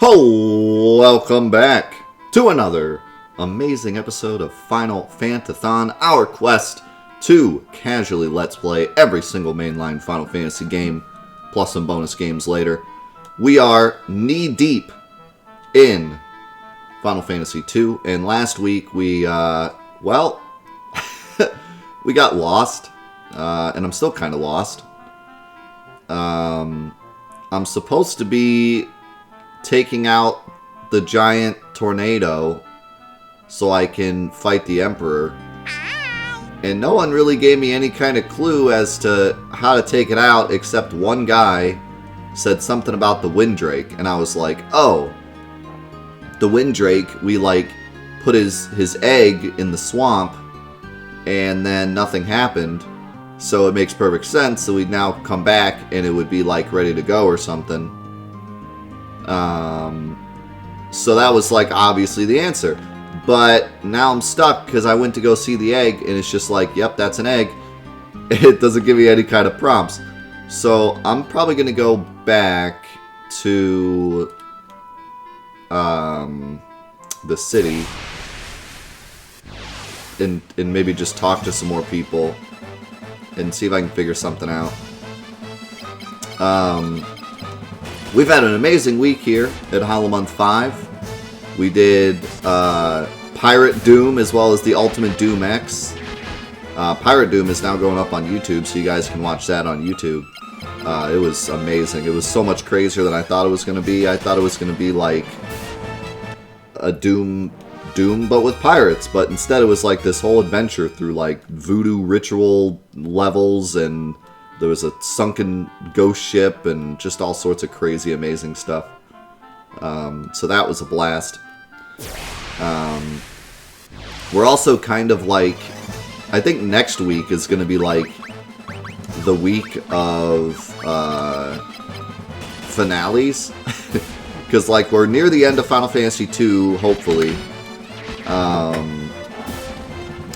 Oh, welcome back to another amazing episode of Final Fantathon, our quest to casually let's play every single mainline Final Fantasy game, plus some bonus games later. We are knee-deep in Final Fantasy II, and last week we, we got lost, and I'm still kind of lost. I'm supposed to be taking out the giant tornado so I can fight the Emperor. And no one really gave me any kind of clue as to how to take it out, except one guy said something about the Windrake, and I was like, oh, the Windrake, we put his egg in the swamp, and then nothing happened, so it makes perfect sense, so we'd now come back and it would be ready to go or something. So that was obviously the answer. But now I'm stuck because I went to go see the egg and it's just yep, that's an egg. It doesn't give me any kind of prompts. So I'm probably going to go back to the city and maybe just talk to some more people and see if I can figure something out. We've had an amazing week here at Hollow Month 5. We did Pirate Doom as well as the Ultimate Doom X. Pirate Doom is now going up on YouTube, so you guys can watch that on YouTube. It was amazing. It was so much crazier than I thought it was going to be. I thought it was going to be like a Doom but with pirates, but instead it was this whole adventure through voodoo ritual levels, and there was a sunken ghost ship and just all sorts of crazy, amazing stuff. So that was a blast. We're also kind of I think next week is going to be the week of finales. Because we're near the end of Final Fantasy II, hopefully.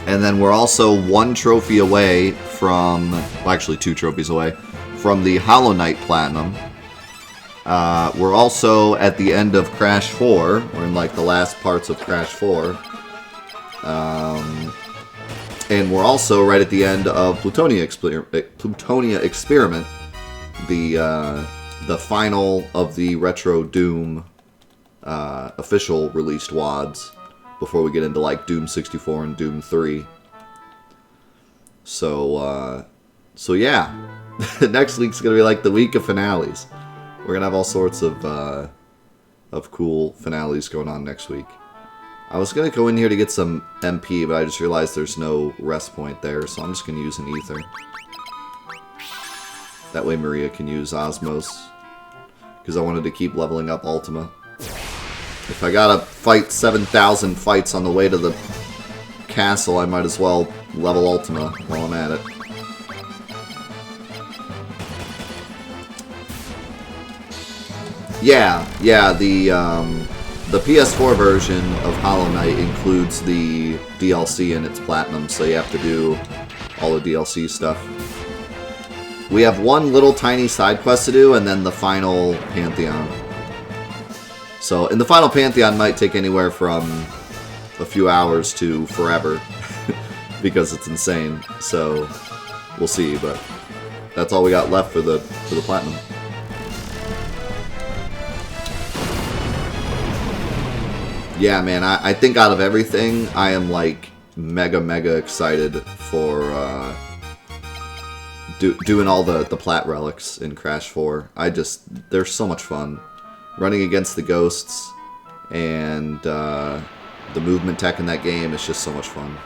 And then we're also one trophy away from, well, actually 2 trophies away, from the Hollow Knight Platinum. We're also at the end of Crash 4. We're in the last parts of Crash 4. And we're also right at the end of Plutonia Experiment, the final of the Retro Doom official released WADs, before we get into Doom 64 and Doom 3. So yeah, next week's gonna be the week of finales. We're gonna have all sorts of cool finales going on next week. I was gonna go in here to get some MP, but I just realized there's no rest point there, so I'm just gonna use an ether. That way Maria can use Osmos, because I wanted to keep leveling up Ultima. If I gotta fight 7,000 fights on the way to the castle, I might as well level Ultima while I'm at it. Yeah, the PS4 version of Hollow Knight includes the DLC in its Platinum, so you have to do all the DLC stuff. We have one little tiny side quest to do, and then the final Pantheon. So, and the final Pantheon might take anywhere from a few hours to forever, because it's insane. So, we'll see, but that's all we got left for the Platinum. Yeah, man, I think out of everything, I am mega excited for doing all the Plat relics in Crash 4. They're so much fun. Running against the ghosts and the movement tech in that game is just so much fun.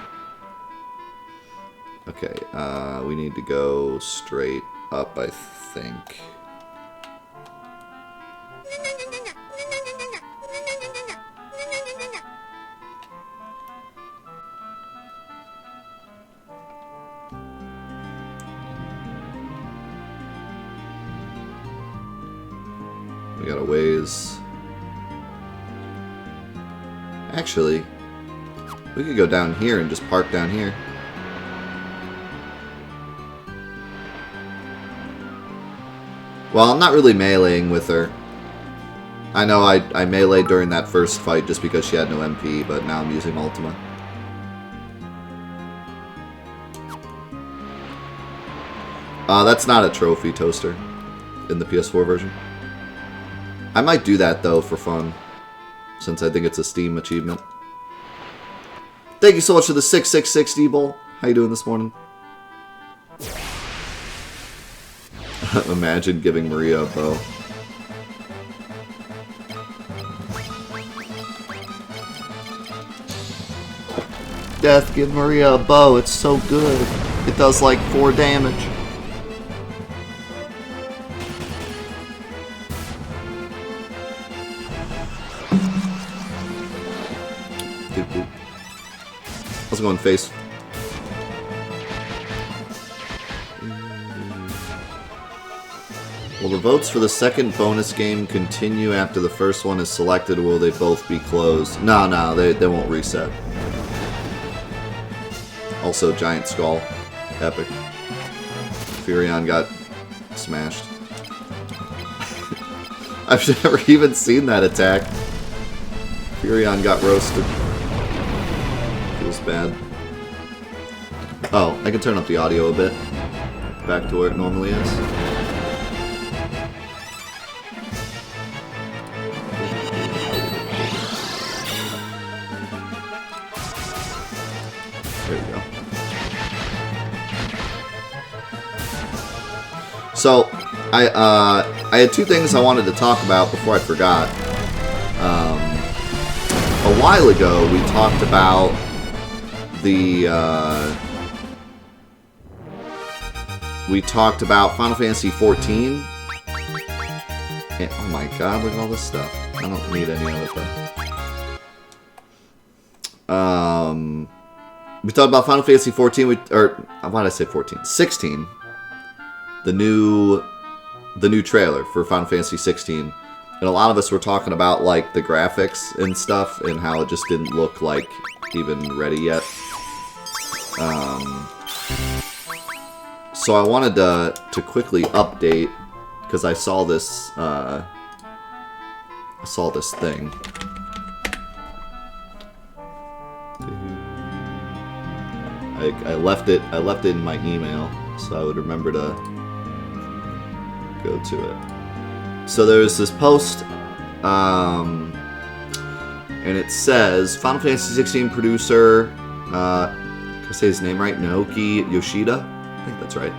Okay, we need to go straight up, I think. We got a ways. Actually, we could go down here and just park down here. Well, I'm not really meleeing with her. I know I meleeed during that first fight just because she had no MP, but now I'm using Ultima. That's not a trophy toaster in the PS4 version. I might do that, though, for fun, since I think it's a Steam achievement. Thank you so much for the 666 D-Bowl. How you doing this morning? Imagine giving Maria a bow. Death, give Maria a bow. It's so good. It does like 4 damage. How's it going, face? Will the votes for the second bonus game continue after the first one is selected, or will they both be closed? No, they won't reset. Also, Giant Skull. Epic. Furion got smashed. I've never even seen that attack. Furion got roasted. Feels bad. Oh, I can turn up the audio a bit. Back to where it normally is. There we go. So, I had 2 things I wanted to talk about before I forgot. A while ago, we talked about Final Fantasy XIV. And, oh my god, look at all this stuff. I don't need any of it, though. We talked about Final Fantasy XIV, why did I say 14? 16. The new trailer for Final Fantasy 16. And a lot of us were talking about, like, the graphics and stuff, and how it just didn't look, like, even ready yet. So I wanted to quickly update, because I saw this, thing. I left it in my email, so I would remember to go to it. So there's this post, and it says, Final Fantasy 16 producer, can I say his name right? Naoki Yoshida? I think that's right.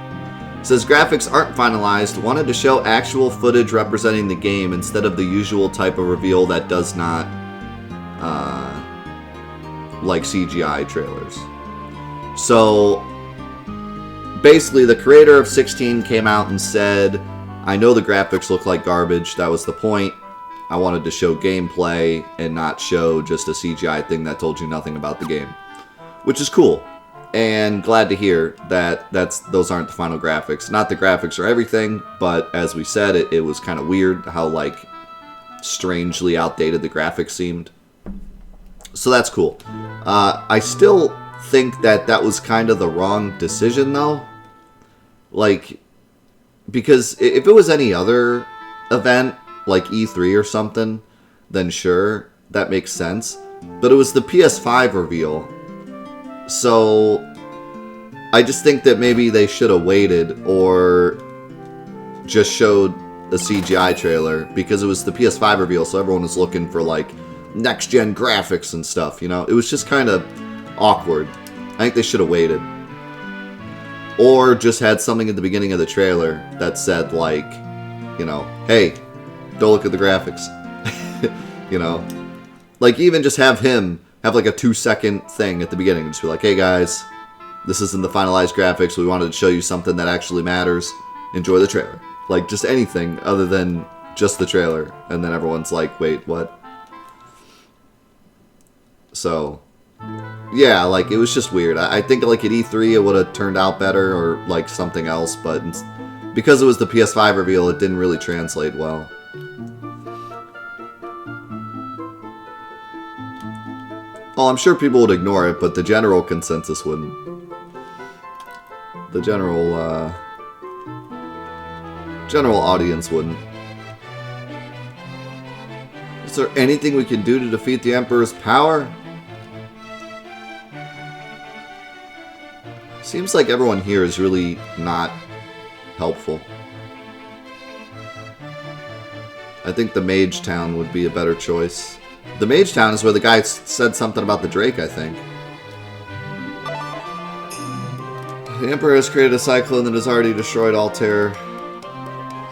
It says, graphics aren't finalized, wanted to show actual footage representing the game instead of the usual type of reveal that does not, like CGI trailers. So, basically, the creator of 16 came out and said, I know the graphics look like garbage, that was the point. I wanted to show gameplay and not show just a CGI thing that told you nothing about the game. Which is cool. And glad to hear that those aren't the final graphics. Not the graphics are everything, but as we said, it was kind of weird how, like, strangely outdated the graphics seemed. So that's cool. I still think that was kind of the wrong decision, though. Like, because if it was any other event, like E3 or something, then sure, that makes sense. But it was the PS5 reveal. So, I just think that maybe they should have waited or just showed a CGI trailer, because it was the PS5 reveal, so everyone was looking for, like, next-gen graphics and stuff, you know? It was just kind of awkward. I think they should have waited. Or just had something at the beginning of the trailer that said, like, you know, hey, don't look at the graphics. You know? Like, even just have him have, like, a 2-second thing at the beginning. Just be like, hey, guys, this isn't the finalized graphics. We wanted to show you something that actually matters. Enjoy the trailer. Like, just anything other than just the trailer. And then everyone's like, wait, what? So, yeah, like, it was just weird. I think, like, at E3 it would have turned out better, or, like, something else, but because it was the PS5 reveal, it didn't really translate well. Well, I'm sure people would ignore it, but the general consensus wouldn't. The general audience wouldn't. Is there anything we can do to defeat the Emperor's power? Seems like everyone here is really not helpful. I think the Mage Town would be a better choice. The Mage Town is where the guy said something about the Drake, I think. The Emperor has created a cyclone that has already destroyed Altair.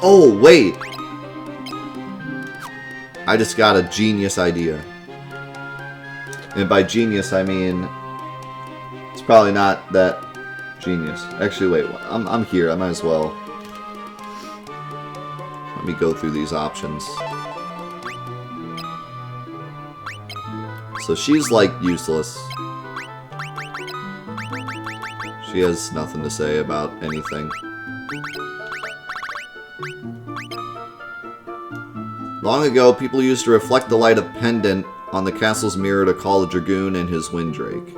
Oh, wait! I just got a genius idea. And by genius, I mean... it's probably not that genius. Actually, wait. I'm here. I might as well... let me go through these options. So she's, like, useless. She has nothing to say about anything. Long ago, people used to reflect the light of pendant on the castle's mirror to call the Dragoon and his Windrake.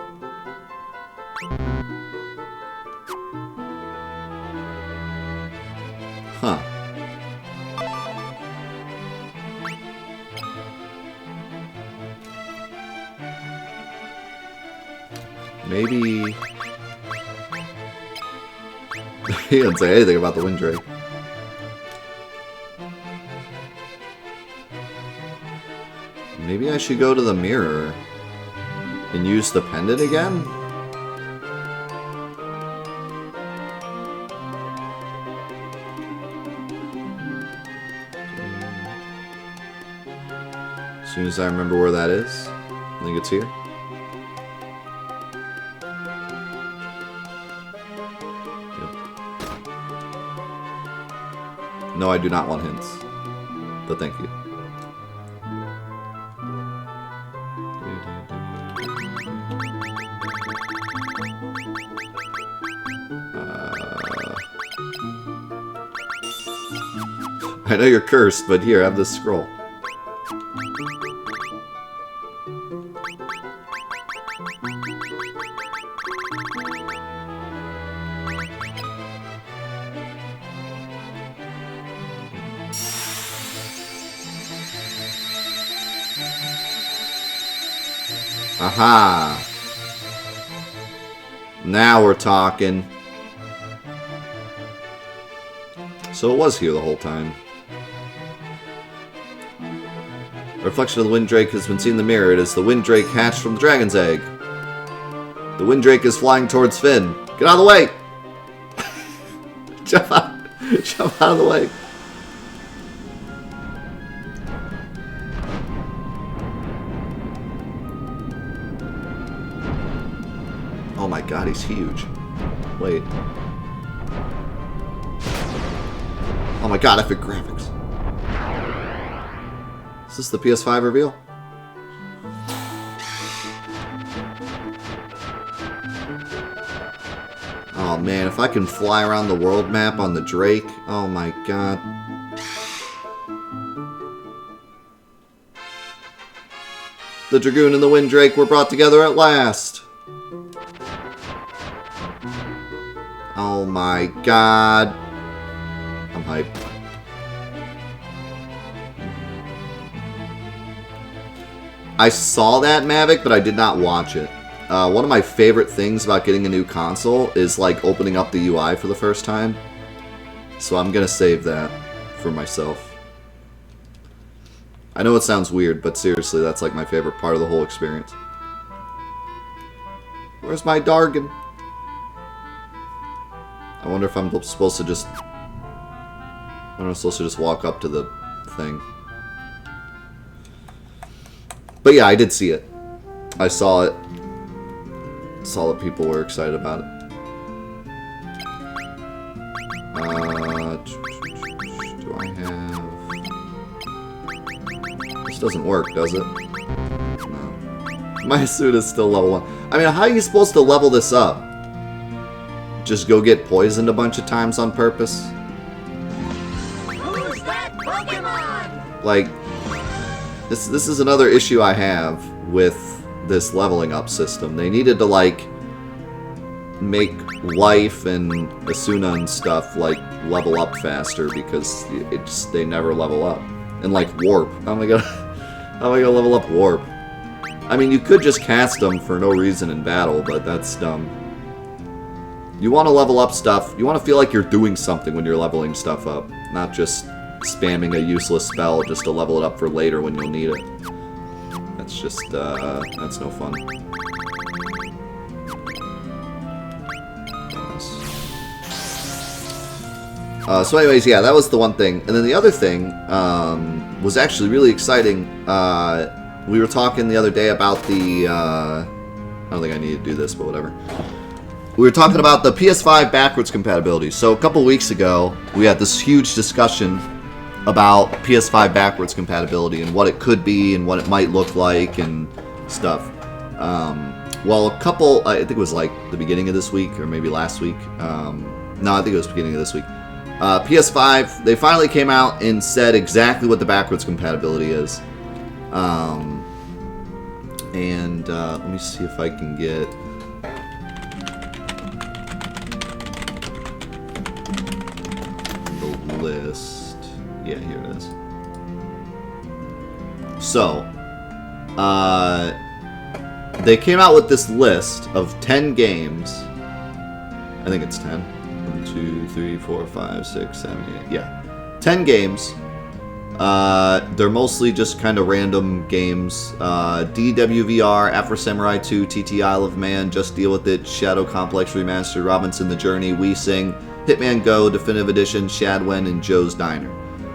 Huh. Maybe... he didn't say anything about the Windrake. Maybe I should go to the mirror and use the pendant again? As soon as I remember where that is, I think it's here. No, I do not want hints, but thank you. I know you're cursed, but here, have this scroll. Aha! Now we're talking. So it was here the whole time. A reflection of the Windrake has been seen in the mirror. It is the Windrake hatched from the dragon's egg. The Windrake is flying towards Finn. Get out of the way! Jump out! Jump out of the way! Oh my god, he's huge. Wait. Oh my god, epic graphics. Is this the PS5 reveal? Oh man, if I can fly around the world map on the Drake, oh my god. The Dragoon and the Windrake were brought together at last. Oh my god. I'm hyped. I saw that Mavic, but I did not watch it. One of my favorite things about getting a new console is like opening up the UI for the first time. So I'm gonna save that for myself. I know it sounds weird, but seriously, that's like my favorite part of the whole experience. Where's my Dargan? I wonder if I'm supposed to just... I wonder if I'm supposed to just walk up to the thing. But yeah, I did see it. I saw it. Saw that people were excited about it. Do I have... This doesn't work, does it? No. My suit is still level 1. I mean, how are you supposed to level this up? Just go get poisoned a bunch of times on purpose? Who's that Pokemon? Like... This is another issue I have with this leveling up system. They needed to, like, make Life and Asuna and stuff, like, level up faster because they never level up. And, like, Warp. Oh my god. How am I gonna level up Warp? I mean, you could just cast them for no reason in battle, but that's dumb. You want to level up stuff. You want to feel like you're doing something when you're leveling stuff up, not just spamming a useless spell just to level it up for later when you'll need it. That's just, that's no fun. So anyways, yeah, that was the one thing. And then the other thing was actually really exciting. We were talking the other day about the... I don't think I need to do this, but whatever. We were talking about the PS5 backwards compatibility. So a couple weeks ago, we had this huge discussion about PS5 backwards compatibility and what it could be and what it might look like and stuff. Well, a couple... I think it was like the beginning of this week or maybe last week. No, I think it was beginning of this week. PS5, they finally came out and said exactly what the backwards compatibility is. Let me see if I can get... the list. Yeah, here it is. So, they came out with this list of 10 games. I think it's 10. 1, 2, 3, 4, 5, 6, 7, 8. Yeah. 10 games. They're mostly just kind of random games. DWVR, Afro Samurai 2, TT Isle of Man, Just Deal With It, Shadow Complex Remastered, Robinson the Journey, We Sing, Hitman Go, Definitive Edition, Shadwen, and Joe's Diner.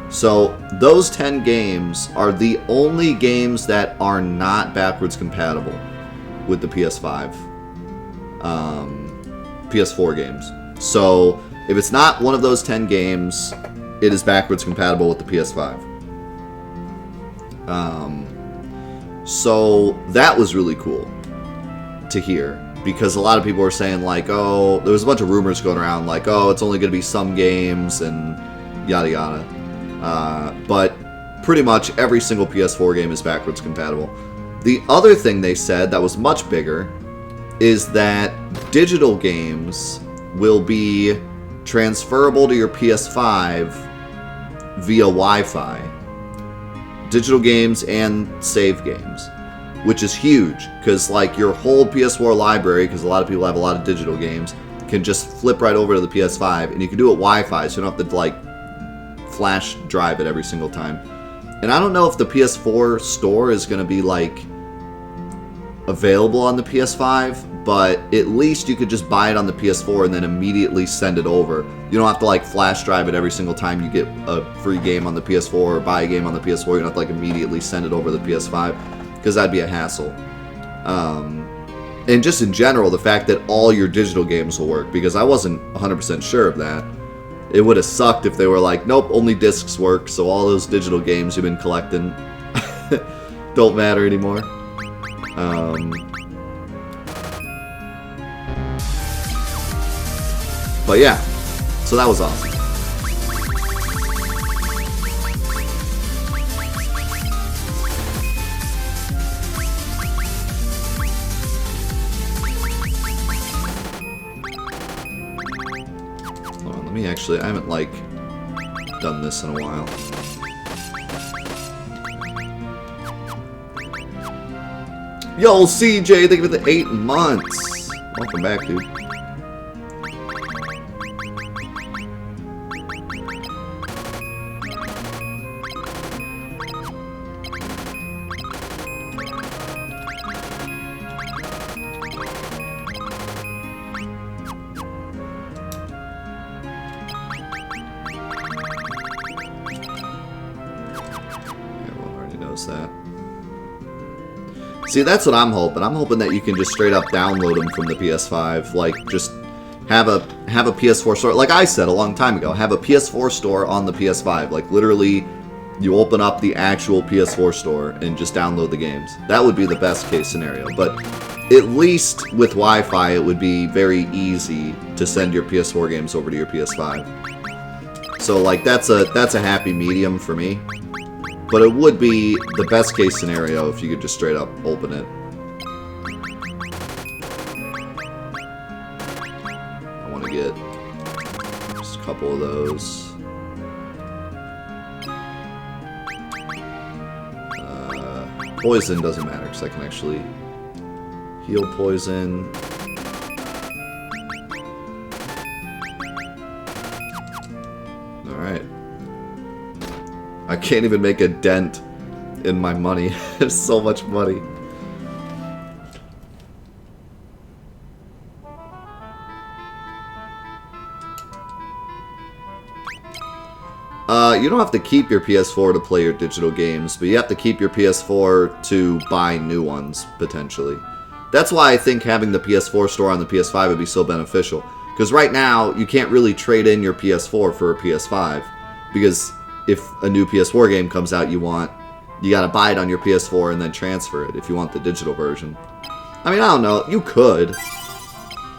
So, those 10 games are the only games that are not backwards compatible with the PS5. PS4 games. So, if it's not one of those 10 games, it is backwards compatible with the PS5. So, that was really cool to hear. Because a lot of people were saying, like, oh, there was a bunch of rumors going around, like, oh, it's only going to be some games, and yada yada. But pretty much every single PS4 game is backwards compatible. The other thing they said that was much bigger is that digital games will be transferable to your PS5 via Wi-Fi. Digital games and save games, which is huge because like your whole PS4 library, because a lot of people have a lot of digital games, can just flip right over to the PS5, and you can do it Wi-Fi, so you don't have to like flash drive it every single time. And I don't know if the PS4 store is going to be like available on the PS5, but at least you could just buy it on the PS4 and then immediately send it over. You don't have to like flash drive it every single time you get a free game on the PS4 or buy a game on the PS4. You don't have to like immediately send it over to the PS5 because that'd be a hassle. And just in general, the fact that all your digital games will work, because I wasn't 100% sure of that. It would have sucked if they were like, nope, only discs work, so all those digital games you've been collecting don't matter anymore. But yeah, so that was awesome. Hold on, let me actually, I haven't like done this in a while. Yo, CJ, thank you for the 8 months. Welcome back, dude. Everyone already knows that. See, that's what I'm hoping. I'm hoping that you can just straight up download them from the PS5. Like, just have a PS4 store. Like I said a long time ago, have a PS4 store on the PS5. Like, literally, you open up the actual PS4 store and just download the games. That would be the best case scenario. But at least with Wi-Fi, it would be very easy to send your PS4 games over to your PS5. So, like, that's a happy medium for me. But it would be the best case scenario if you could just straight up open it. I want to get just a couple of those. Poison doesn't matter, because I can actually heal poison. Alright. I can't even make a dent in my money. There's so much money. You don't have to keep your PS4 to play your digital games, but you have to keep your PS4 to buy new ones, potentially. That's why I think having the PS4 store on the PS5 would be so beneficial. Because right now, you can't really trade in your PS4 for a PS5. Because if a new PS4 game comes out you gotta buy it on your PS4 and then transfer it if you want the digital version. I mean, I don't know, you could.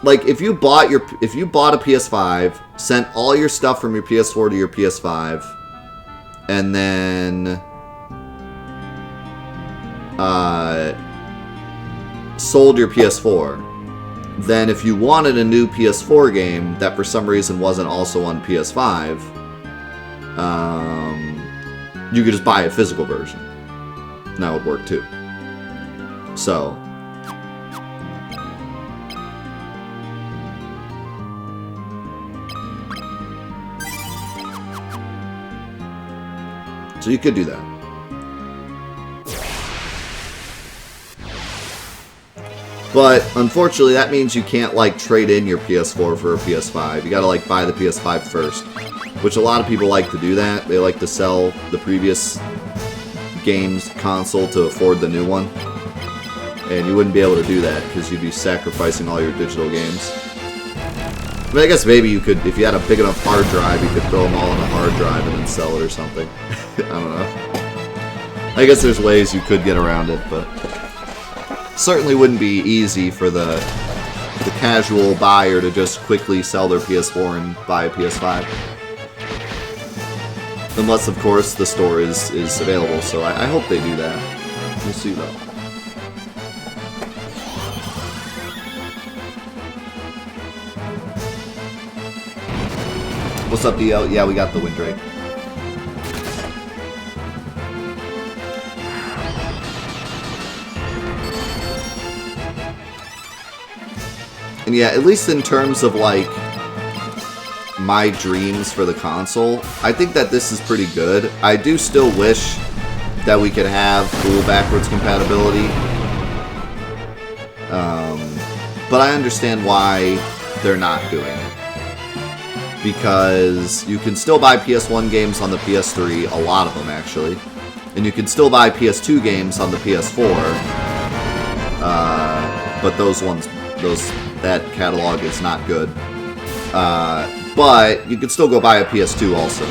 Like, if you bought a PS5, sent all your stuff from your PS4 to your PS5, and then sold your PS4, then if you wanted a new PS4 game that for some reason wasn't also on PS5, you could just buy a physical version. And that would work too. So... So you could do that. But unfortunately, that means you can't like trade in your PS4 for a PS5. You gotta like buy the PS5 first, which a lot of people like to do that. They like to sell the previous game's console to afford the new one, and you wouldn't be able to do that because you'd be sacrificing all your digital games. I mean, I guess maybe you could, if you had a big enough hard drive, you could throw them all on a hard drive and then sell it or something. I don't know. I guess there's ways you could get around it, but certainly wouldn't be easy for the casual buyer to just quickly sell their PS4 and buy a PS5. Unless, of course, the store is available, so I hope they do that. We'll see, though. What's up, DL? Yeah, we got the Windrake. And yeah, at least in terms of, like, my dreams for the console, I think that this is pretty good. I do still wish that we could have full backwards compatibility. But I understand why they're not doing it. Because you can still buy PS1 games on the PS3, a lot of them actually, and you can still buy PS2 games on the PS4, but that catalog is not good. But you can still go buy a PS2 also.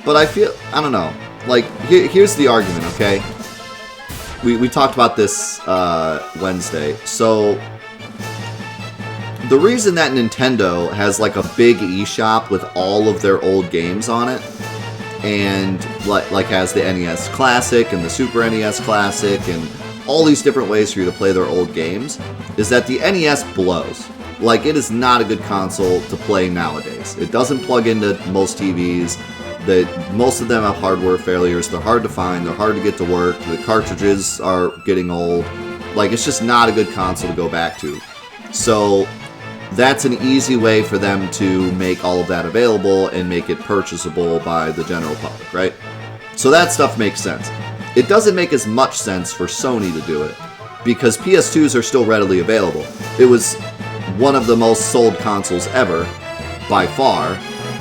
But I don't know, like, here's the argument, okay? We talked about this Wednesday, so... The reason that Nintendo has like a big eShop with all of their old games on it, and like has the NES Classic and the Super NES Classic and all these different ways for you to play their old games, is that the NES blows. Like, it is not a good console to play nowadays. It doesn't plug into most TVs. Most of them have hardware failures. They're hard to find. They're hard to get to work. The cartridges are getting old. Like, it's just not a good console to go back to. So... that's an easy way for them to make all of that available and make it purchasable by the general public, right? So that stuff makes sense. It doesn't make as much sense for Sony to do it, because PS2s are still readily available. It was one of the most sold consoles ever, by far,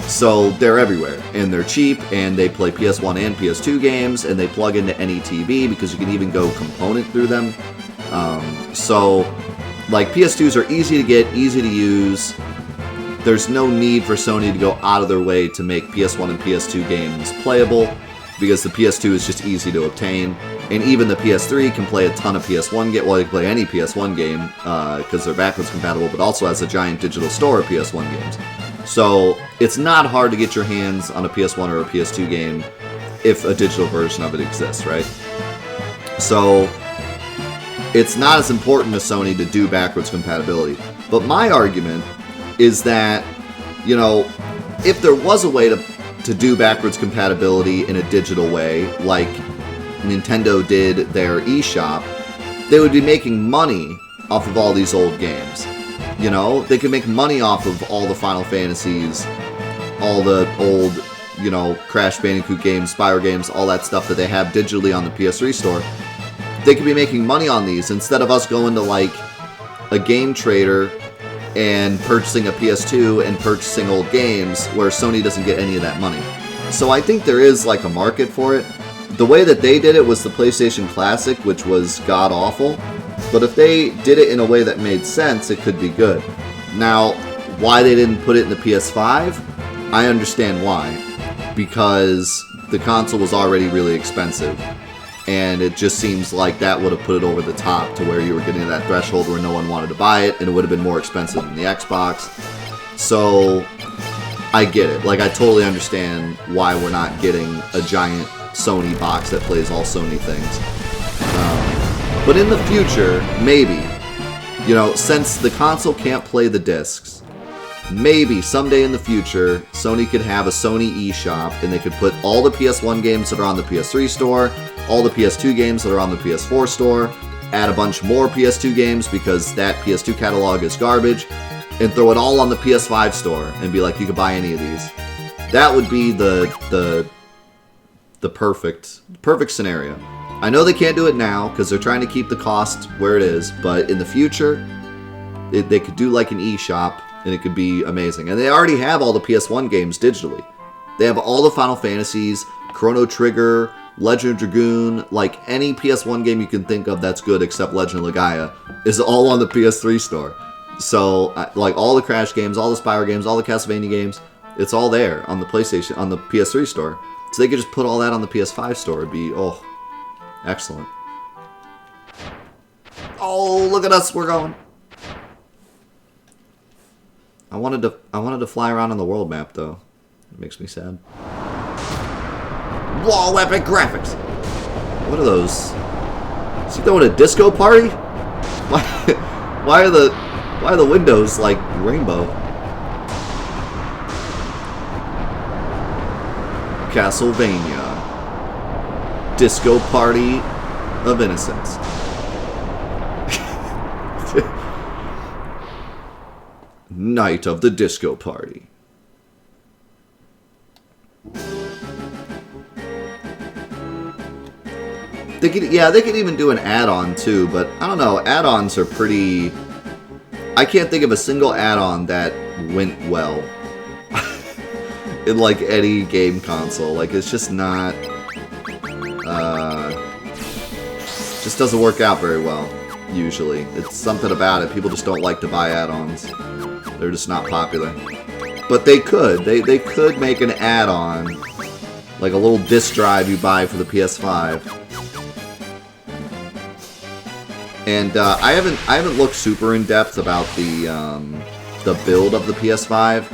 so they're everywhere. And they're cheap, and they play PS1 and PS2 games, and they plug into any TV, because you can even go component through them. Like, PS2s are easy to get, easy to use. There's no need for Sony to go out of their way to make PS1 and PS2 games playable, because the PS2 is just easy to obtain. And even the PS3 can play a ton of PS1 games. Well, they can play any PS1 game, because they're backwards compatible, but also has a giant digital store of PS1 games. So, it's not hard to get your hands on a PS1 or a PS2 game if a digital version of it exists, right? So... it's not as important to Sony to do backwards compatibility. But my argument is that, you know, if there was a way to do backwards compatibility in a digital way, like Nintendo did their eShop, they would be making money off of all these old games. You know, they could make money off of all the Final Fantasies, all the old, you know, Crash Bandicoot games, Spyro games, all that stuff that they have digitally on the PS3 store. They could be making money on these instead of us going to, like, a game trader and purchasing a PS2 and purchasing old games where Sony doesn't get any of that money. So I think there is, like, a market for it. The way that they did it was the PlayStation Classic, which was god-awful. But if they did it in a way that made sense, it could be good. Now, why they didn't put it in the PS5, I understand why. Because the console was already really expensive. And it just seems like that would have put it over the top to where you were getting to that threshold where no one wanted to buy it, and it would have been more expensive than the Xbox. So, I get it. Like, I totally understand why we're not getting a giant Sony box that plays all Sony things. But in the future, maybe, you know, since the console can't play the discs, maybe someday in the future, Sony could have a Sony eShop, and they could put all the PS1 games that are on the PS3 store, all the PS2 games that are on the PS4 store, add a bunch more PS2 games because that PS2 catalog is garbage, and throw it all on the PS5 store and be like, you could buy any of these. That would be the perfect scenario. I know they can't do it now because they're trying to keep the cost where it is, but in the future, they could do like an eShop, and it could be amazing. And they already have all the PS1 games digitally. They have all the Final Fantasies, Chrono Trigger, Legend of Dragoon, like any PS1 game you can think of that's good except Legend of Legaia is all on the PS3 store. So, like all the Crash games, all the Spyro games, all the Castlevania games, it's all there on the PlayStation, on the PS3 store. So they could just put all that on the PS5 store. It'd be, oh, excellent. Oh, look at us, we're going. I wanted to fly around on the world map though. It makes me sad. Whoa, epic graphics! What are those? Is he throwing a disco party? Why are the windows like rainbow? Castlevania. Disco Party of Innocence. Night of the Disco Party. They could even do an add-on too, but I don't know, add-ons are pretty... I can't think of a single add-on that went well in like any game console. Like, it's just not... just doesn't work out very well, usually. It's something about it. People just don't like to buy add-ons. They're just not popular. But they could. They could make an add-on, like a little disc drive you buy for the PS5. And I haven't looked super in depth about the build of the PS5,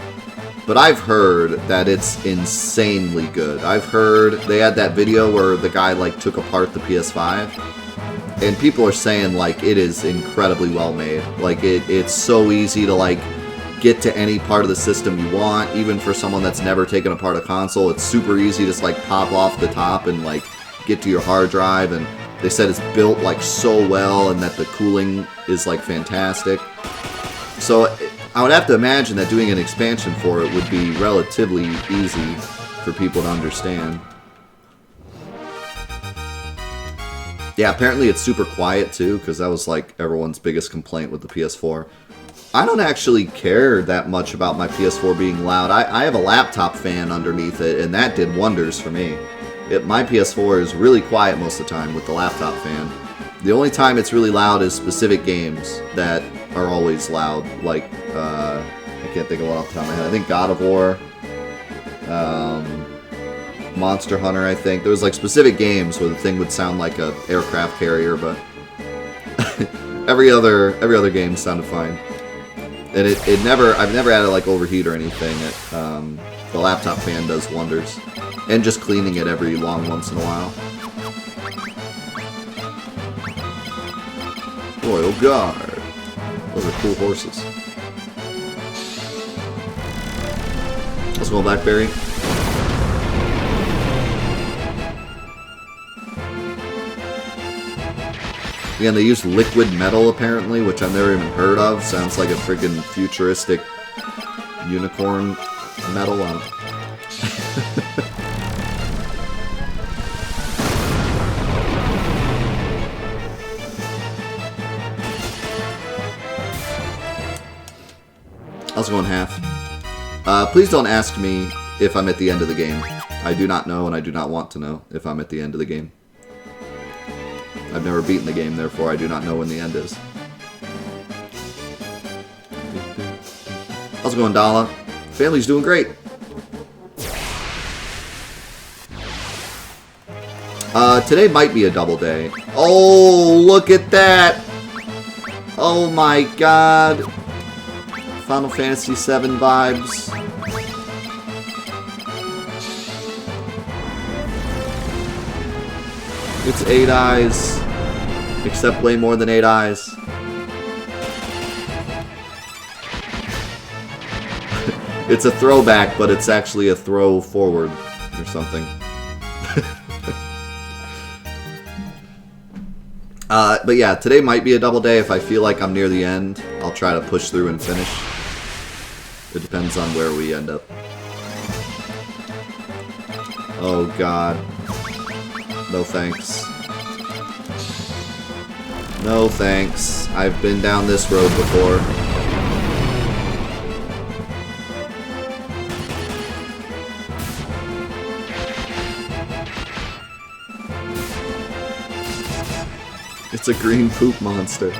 but I've heard that it's insanely good. I've heard they had that video where the guy like took apart the PS5, and people are saying like it is incredibly well made. Like it's so easy to like get to any part of the system you want, even for someone that's never taken apart a console. It's super easy to just like pop off the top and like get to your hard drive, and they said it's built like so well and that the cooling is like fantastic. So I would have to imagine that doing an expansion for it would be relatively easy for people to understand. Yeah, apparently it's super quiet too, because that was like everyone's biggest complaint with the PS4. I don't actually care that much about my PS4 being loud. I have a laptop fan underneath it, and that did wonders for me. My PS4 is really quiet most of the time with the laptop fan. The only time it's really loud is specific games that are always loud. Like, I can't think of one off the top of my head. I think God of War, Monster Hunter, I think. There was like specific games where the thing would sound like an aircraft carrier, but every other game sounded fine. And I've never had it like overheat or anything. The laptop fan does wonders. And just cleaning it every once in a while. Royal Guard. Those are cool horses. Let's go, Blackberry. Again, they use liquid metal apparently, which I've never even heard of. Sounds like a freaking futuristic unicorn metal. I was going half. Please don't ask me if I'm at the end of the game. I do not know, and I do not want to know if I'm at the end of the game. I've never beaten the game, therefore I do not know when the end is. How's it going, Dala? Family's doing great. Today might be a double day. Oh, look at that! Oh my god. Final Fantasy VII vibes. It's 8 eyes. Except way more than 8 eyes. It's a throwback, but it's actually a throw forward or something. But yeah, today might be a double day. If I feel like I'm near the end, I'll try to push through and finish. It depends on where we end up. Oh god. No thanks. No thanks. I've been down this road before. It's a green poop monster.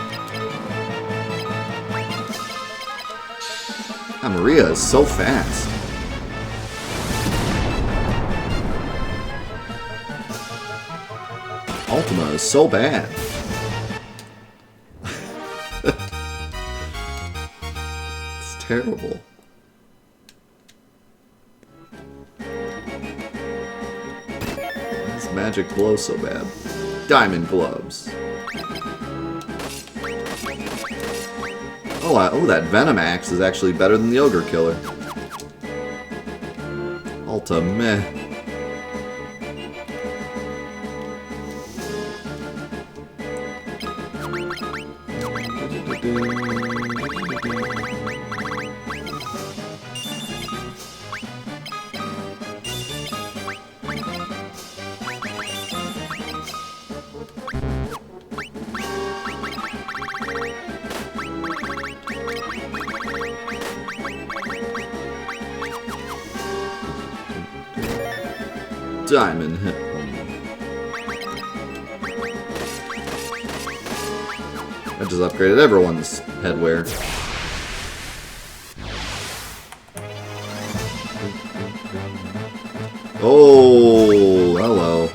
Ah, Maria is so fast. Ultima is so bad. It's terrible. Why does magic glow so bad? Diamond gloves. Oh, that Venom Axe is actually better than the Ogre Killer. Ulta meh. Diamond hit. I just upgraded everyone's headwear. Oh, hello.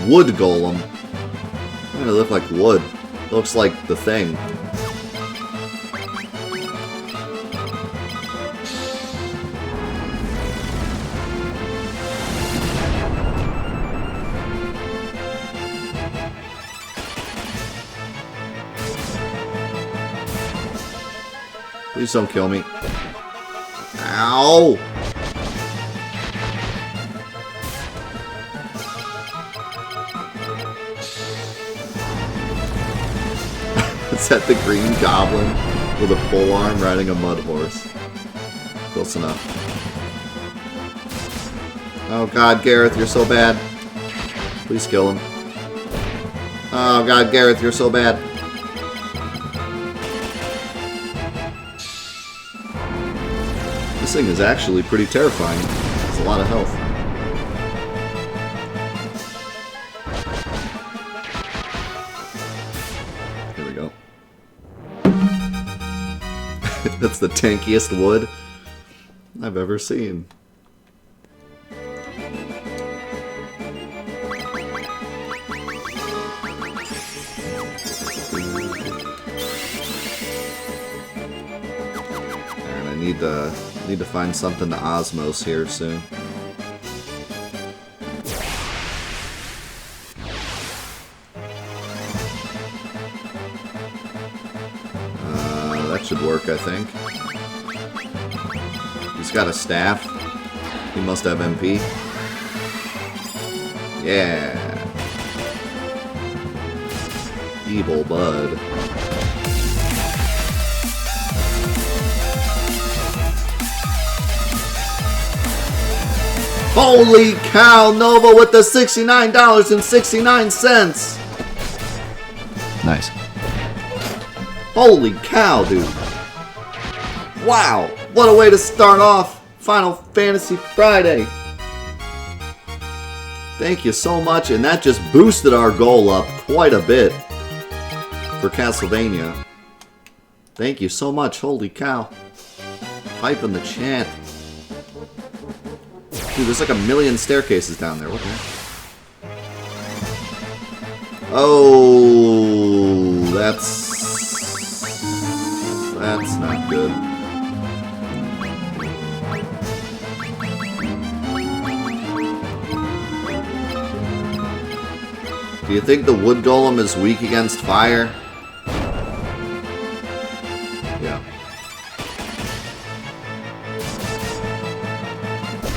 Wood golem. Why do they look like wood? Looks like the thing. Please don't kill me. Ow! Is that the Green Goblin with a polearm riding a mud horse? Close enough. Oh god, Gareth, you're so bad. Please kill him. Oh god, Gareth, you're so bad. This thing is actually pretty terrifying. It's a lot of health. Here we go. That's the tankiest wood I've ever seen. And I need to find something to osmos here soon. That should work, I think. He's got a staff. He must have MP. Yeah. Evil bud. Holy cow, Nova with the $69.69. Nice. Holy cow, dude. Wow, what a way to start off Final Fantasy Friday. Thank you so much, and that just boosted our goal up quite a bit for Castlevania. Thank you so much, holy cow. Hype in the chat. Dude, there's like a million staircases down there. What the heck? Oh, that's not good. Do you think the wood golem is weak against fire? Yeah.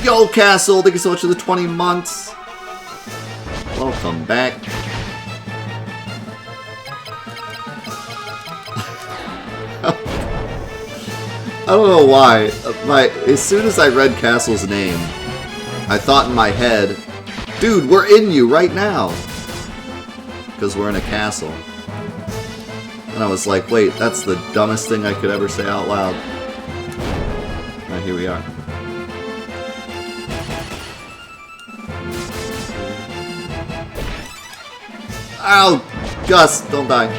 Yo, Castle, thank you so much for the 20 months. Welcome back. I don't know why. As soon as I read Castle's name, I thought in my head, dude, we're in you right now. Because we're in a castle. And I was like, wait, that's the dumbest thing I could ever say out loud. Now here we are. Ow! Gus, don't die.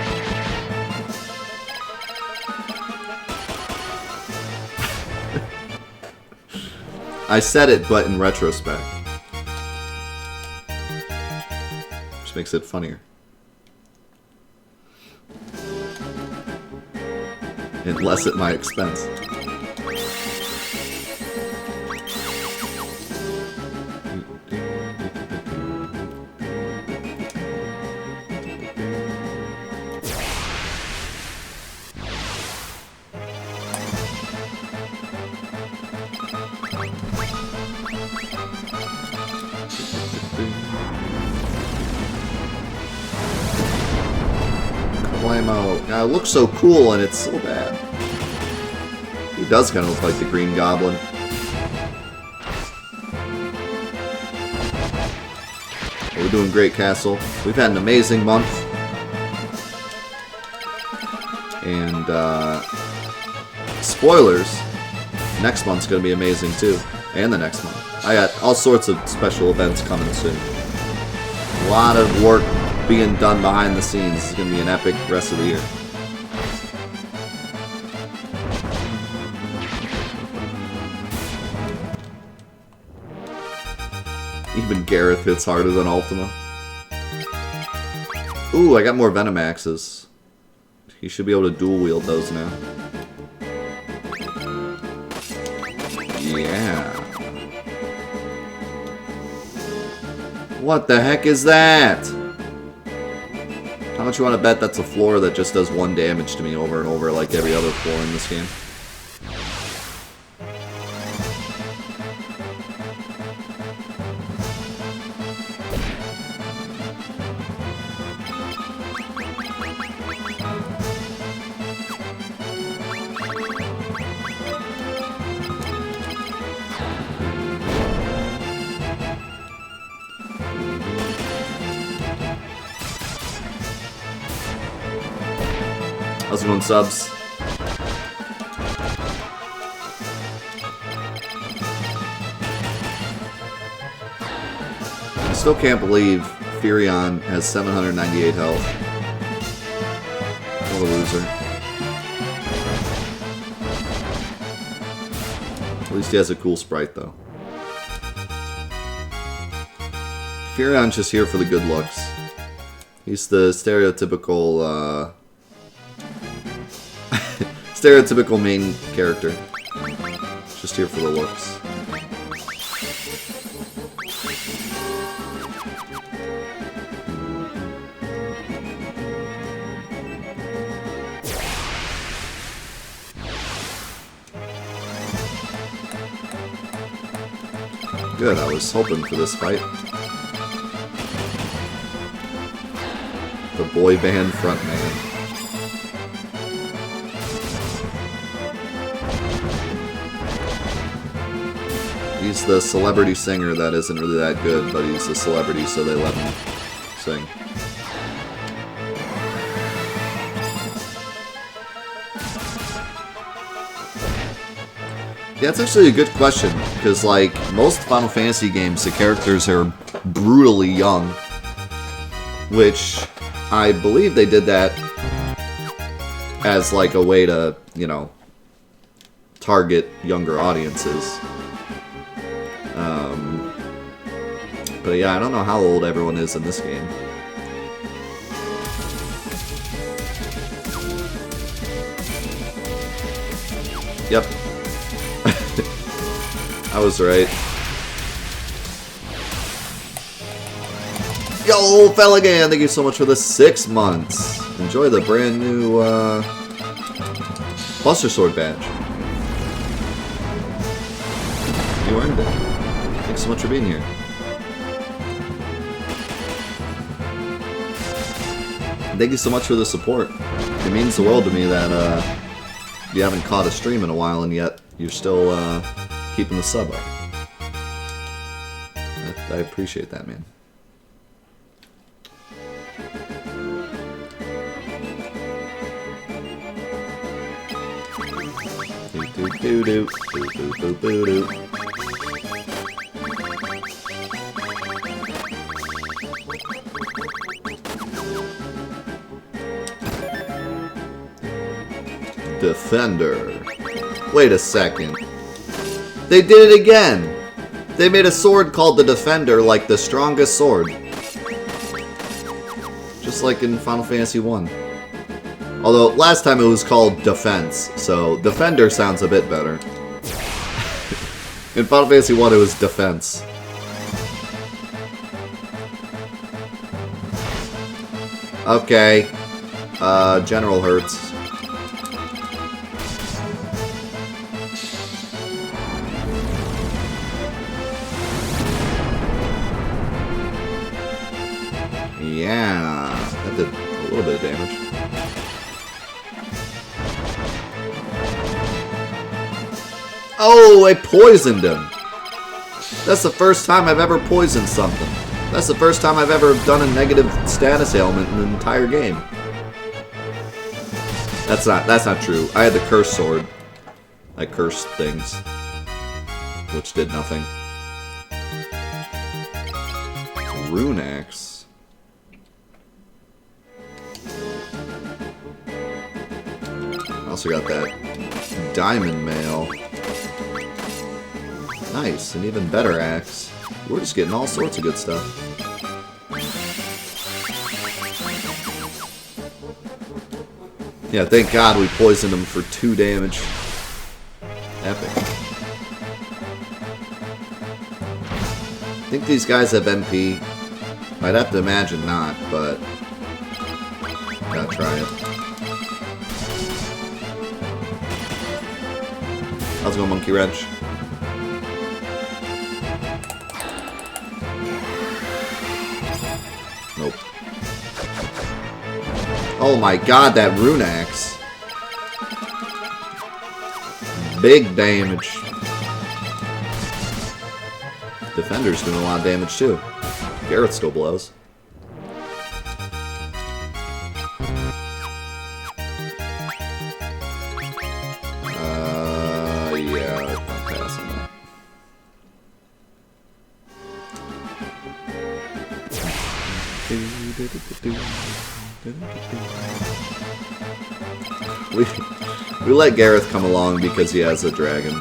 I said it, but in retrospect. Which makes it funnier. And less at my expense. It looks so cool and it's so bad. He does kind of look like the Green Goblin. We're doing great, Castle. We've had an amazing month. And, spoilers, next month's going to be amazing too. And the next month. I got all sorts of special events coming soon. A lot of work being done behind the scenes. It's going to be an epic rest of the year. Even Gareth hits harder than Ultima. Ooh, I got more Venom Axes. He should be able to dual wield those now. Yeah. What the heck is that? How much you want to bet that's a floor that just does 1 damage to me over and over like every other floor in this game? How's it going, subs? I still can't believe Furion has 798 health. What a loser. At least he has a cool sprite, though. Furion's just here for the good looks. He's the stereotypical, stereotypical main character. Just here for the looks. Good, I was hoping for this fight. The boy band frontman. He's the celebrity singer that isn't really that good, but he's a celebrity, so they let him sing. Yeah, it's actually a good question, because like most Final Fantasy games, the characters are brutally young, which I believe they did that as like a way to, you know, target younger audiences. But yeah, I don't know how old everyone is in this game. Yep. I was right. Yo, old Feligan, thank you so much for the 6 months. Enjoy the brand new Buster Sword badge. You earned it. Thanks so much for being here. Thank you so much for the support. It means the world to me that you haven't caught a stream in a while and yet you're still keeping the sub up. I appreciate that, man. Defender. Wait a second. They did it again! They made a sword called the Defender, like the strongest sword. Just like in Final Fantasy 1. Although, last time it was called Defense, so Defender sounds a bit better. In Final Fantasy 1 it was Defense. Okay. General hurts. Yeah, that did a little bit of damage. Oh, I poisoned him. That's the first time I've ever poisoned something. That's the first time I've ever done a negative status ailment in the entire game. That's not true. I had the curse sword. I cursed things, which did nothing. Rune axe. Also got that diamond mail. Nice, an even better axe. We're just getting all sorts of good stuff. Yeah, thank God we poisoned him for 2 damage. Epic. I think these guys have MP. I'd have to imagine not, but gotta try it. How's it going, Monkey Wrench? Nope. Oh my god, that rune axe. Big damage. Defender's doing a lot of damage too. Gareth still blows. Yeah, I'll pass on that. We let Gareth come along because he has a dragon.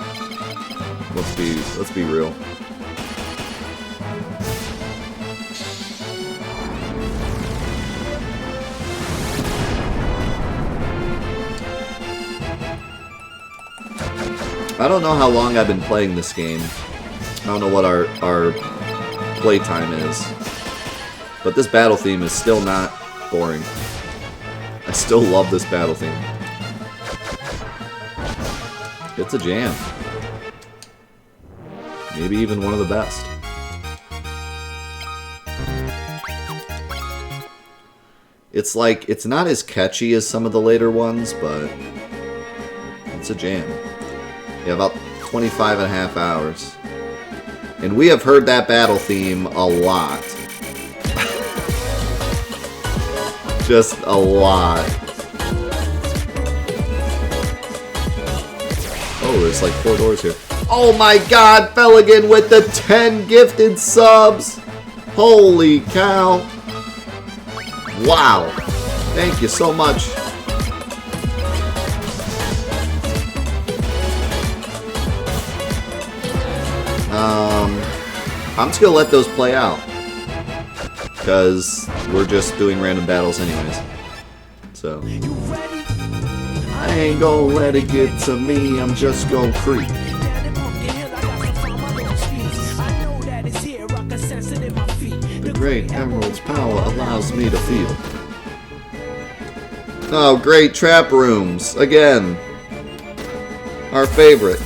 Let's be real. I don't know how long I've been playing this game. I don't know what our playtime is. But this battle theme is still not boring. I still love this battle theme. It's a jam. Maybe even one of the best. It's like, it's not as catchy as some of the later ones, but it's a jam. Yeah, about 25 and a half hours. And we have heard that battle theme a lot. Just a lot. Oh, there's like 4 doors here. Oh my god, Felligan with the 10 gifted subs! Holy cow! Wow! Thank you so much. I'm just gonna let those play out. Because we're just doing random battles anyways. So. I ain't gonna let it get to me, I'm just gonna creep. The great emerald's power allows me to feel. Oh, great trap rooms. Again. Our favorite.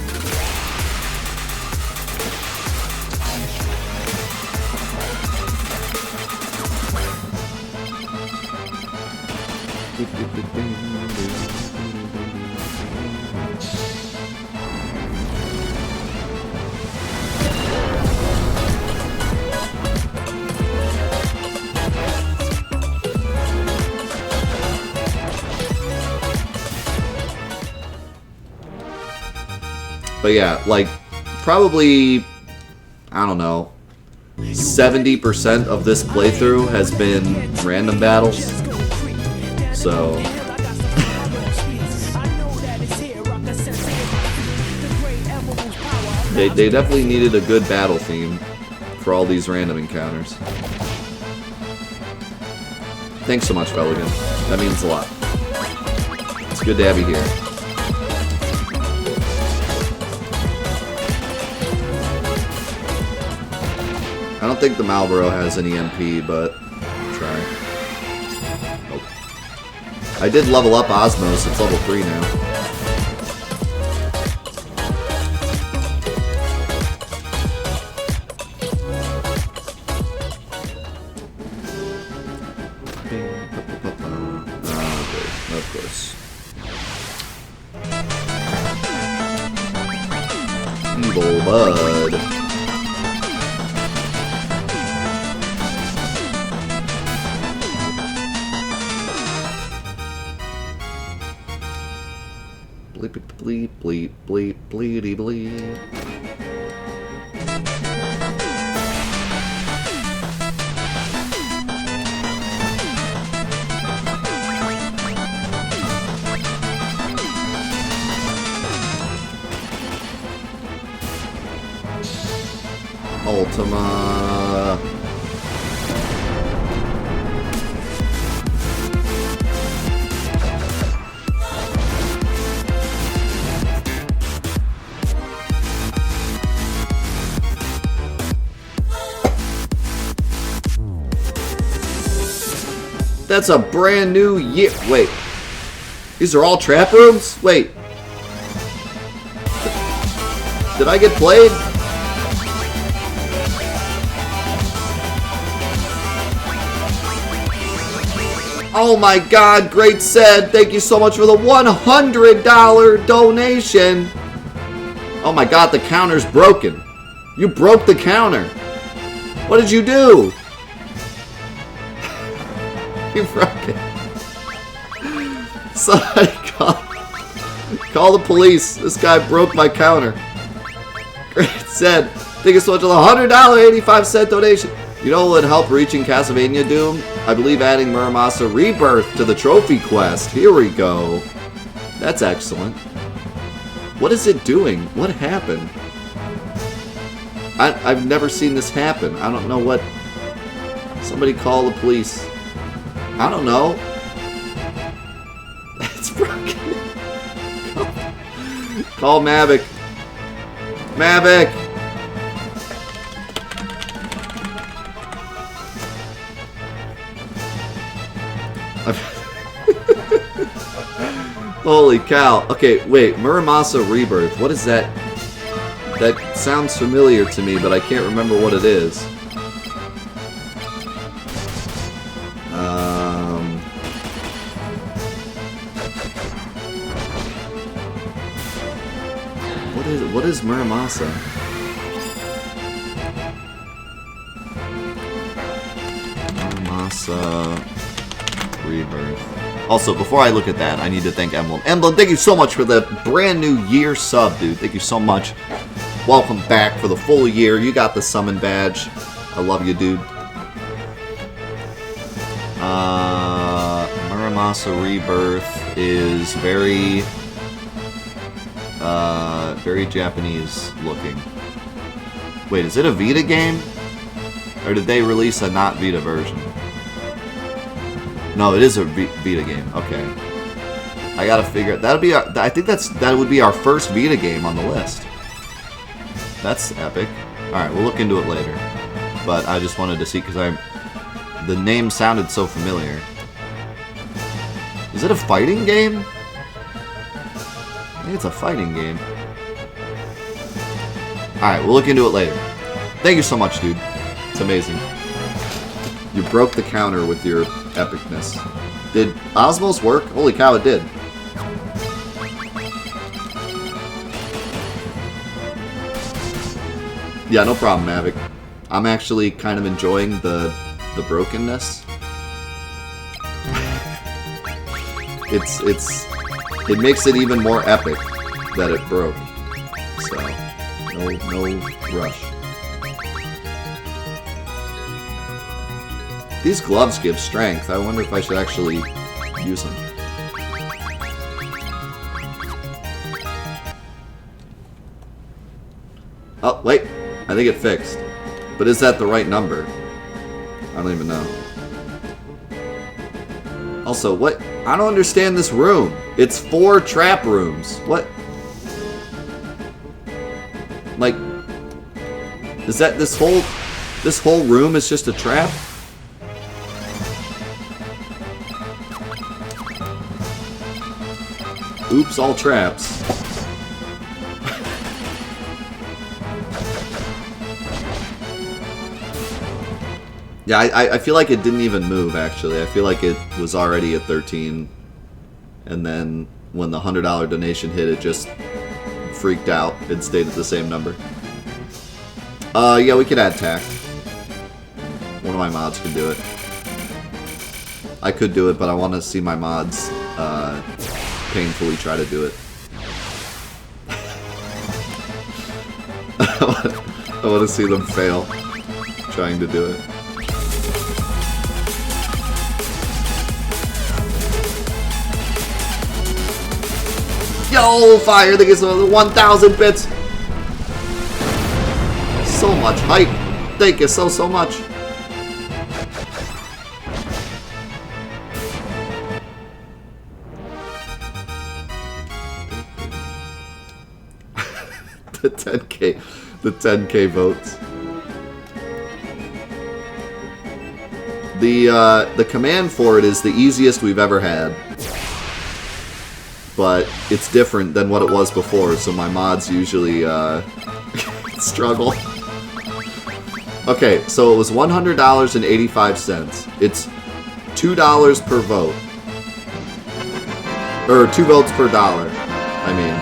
But yeah, like, probably, I don't know, 70% of this playthrough has been random battles. So... They definitely needed a good battle theme for all these random encounters. Thanks so much, Felligan. That means a lot. It's good to have you here. I don't think the Marlboro has any MP, but I'll try. Nope. I did level up Osmos, it's level 3 now. Okay, of course. Evil Bud. Bleep bleep bleep bleep bleedy bleep. Ultima. That's a brand new year. Wait. These are all trap rooms? Wait. Did I get played? Oh my god, great said. Thank you so much for the $100 donation. Oh my god, the counter's broken. You broke the counter. What did you do? You broke it. Somebody call the police. This guy broke my counter. Great said. Thank you so much for the $100.85 donation. You know what would help reaching Castlevania Doom? I believe adding Muramasa Rebirth to the trophy quest. Here we go. That's excellent. What is it doing? What happened? I've never seen this happen. I don't know what... Somebody call the police. I don't know. It's broken. Call Mavic. Mavic! Holy cow. Okay, wait. Muramasa Rebirth. What is that? That sounds familiar to me, but I can't remember what it is. What is Muramasa? Muramasa Rebirth. Also, before I look at that, I need to thank Emblem. Emblem, thank you so much for the brand new year sub, dude. Thank you so much. Welcome back for the full year. You got the summon badge. I love you, dude. Muramasa Rebirth is very Japanese looking. Wait, is it a Vita game? Or did they release a not Vita version? No, it is a Vita game. Okay. I gotta figure it. That'll be. I think that would be our first Vita game on the list. That's epic. All right, we'll look into it later. But I just wanted to see because the name sounded so familiar. Is it a fighting game? I think it's a fighting game. Alright, we'll look into it later. Thank you so much, dude. It's amazing. You broke the counter with your epicness. Did Osmos work? Holy cow, it did. Yeah, no problem, Mavic. I'm actually kind of enjoying the brokenness. It makes it even more epic that it broke. So, no rush. These gloves give strength. I wonder if I should actually use them. Oh, wait. I think it fixed. But is that the right number? I don't even know. Also, what? I don't understand this room. It's 4 trap rooms. What? Like, is that this whole room is just a trap? Oops, all traps. Yeah, I feel like it didn't even move, actually. I feel like it was already at 13. And then when the $100 donation hit, it just freaked out. It stayed at the same number. Yeah, we could add tact. One of my mods could do it. I could do it, but I want to see my mods painfully try to do it. I want to see them fail trying to do it. Yo, fire! They get 1,000 bits. So much hype. Thank you so much. the 10K votes. The command for it is the easiest we've ever had. But it's different than what it was before, so my mods usually struggle. Okay, so it was $100.85. It's $2 per vote. Or 2 votes per dollar, I mean.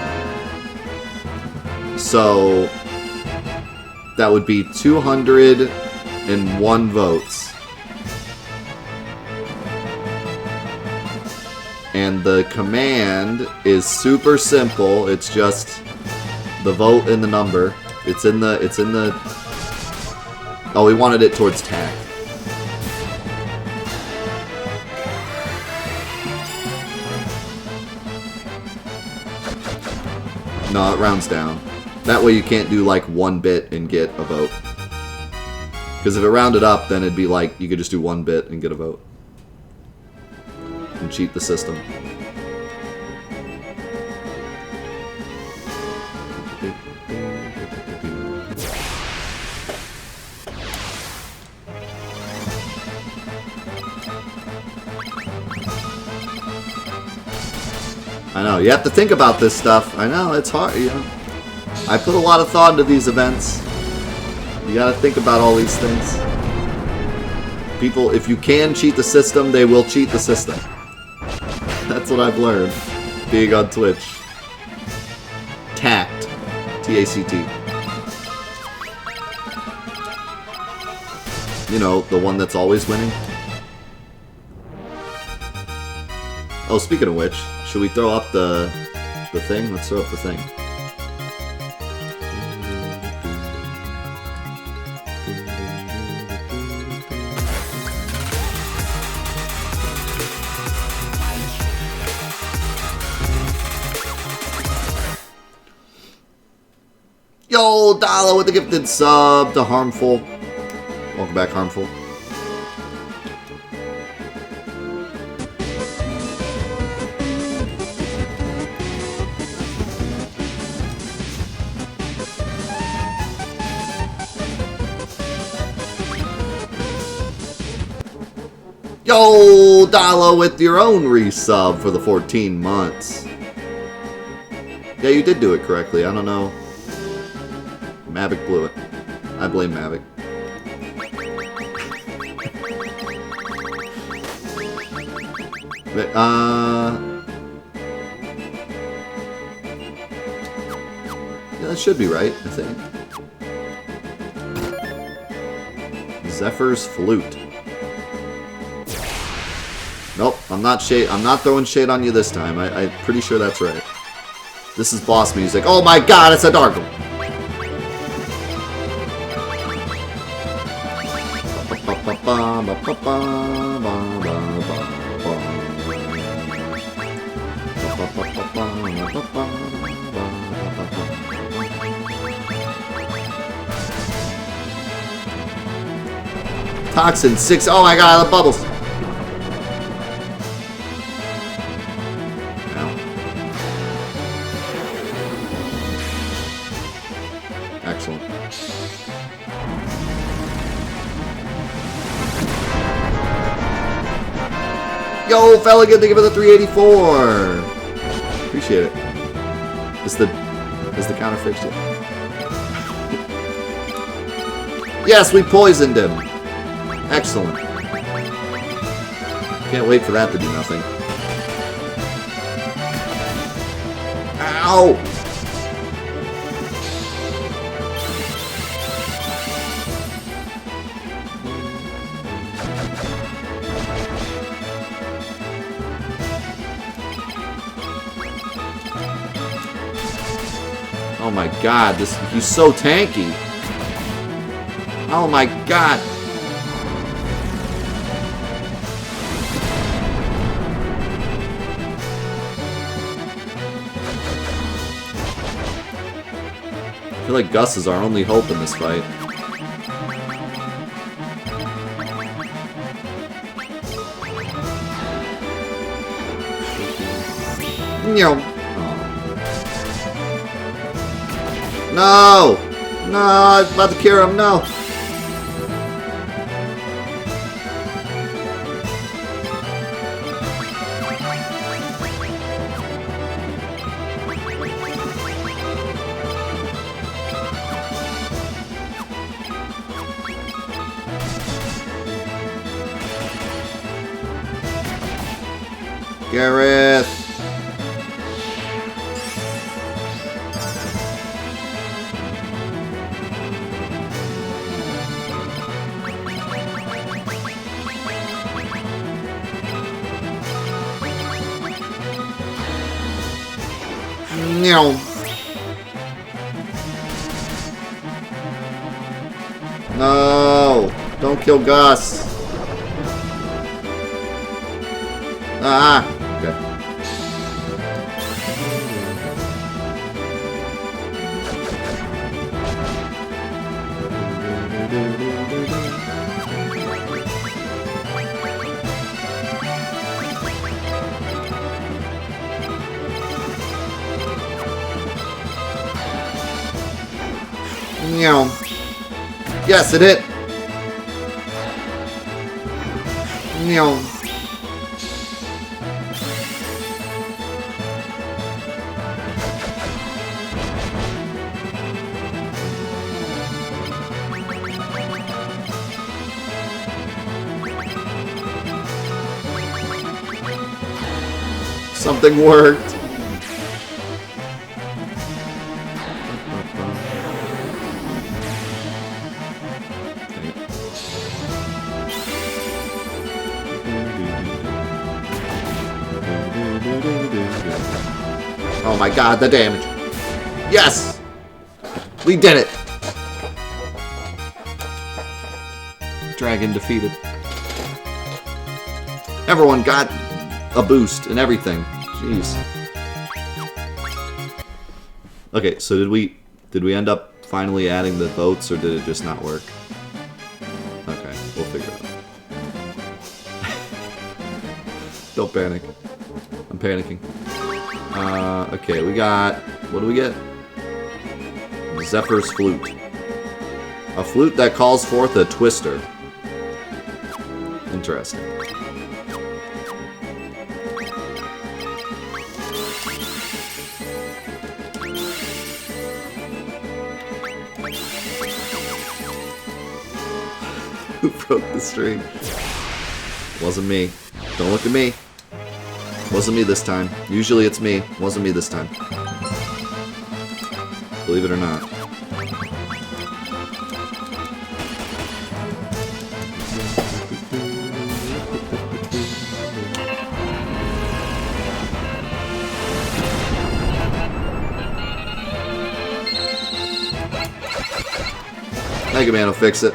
So that would be 201 votes. And the command is super simple. It's just the vote and the number. It's in the oh, we wanted it towards tact. No, it rounds down. That way you can't do like 1 bit and get a vote. Because if it rounded up, then it'd be like you could just do 1 bit and get a vote. And cheat the system. I know, you have to think about this stuff. I know, it's hard, you know. I put a lot of thought into these events. You gotta think about all these things. People, if you can cheat the system, they will cheat the system. That's what I've learned being on Twitch. Tact. P-A-C-T. You know, the one that's always winning. Oh, speaking of which, should we throw up the thing? Let's throw up the thing. Yo, Dala with the gifted sub to Harmful. Welcome back, Harmful. Yo, Dala with your own resub for the 14 months. Yeah, you did do it correctly. I don't know. Mavic blew it. I blame Mavic. But, yeah, that should be right, I think. Zephyr's Flute. Nope, I'm not throwing shade on you this time. I'm pretty sure that's right. This is boss music. Oh my god, it's a Dargle! Toxin 6. Oh my god, the bubbles. Ow. Excellent. Yo, fella, good to give it the 384. Appreciate it. Is the counter fixed yet? Yes, we poisoned him. Excellent. Can't wait for that to do nothing. Ow! Oh my god, he's so tanky. Oh my god. I feel like Gus is our only hope in this fight. No! No! No, I was about to cure him, no! Gareth! No. No! Don't kill Gus! Ah! Okay. Meow. Yes, it hit. Meow. Something worked. Oh my god, the damage. Yes! We did it! Dragon defeated. Everyone got a boost and everything. Jeez. Okay, so did we end up finally adding the boats, or did it just not work? Okay, we'll figure it out. Don't panic. I'm panicking. Okay, we got... What do we get? Zephyr's Flute. A flute that calls forth a twister. Interesting. Who broke the stream? Wasn't me. Don't look at me. Wasn't me this time. Usually it's me. Wasn't me this time. Believe it or not. Mega Man will fix it.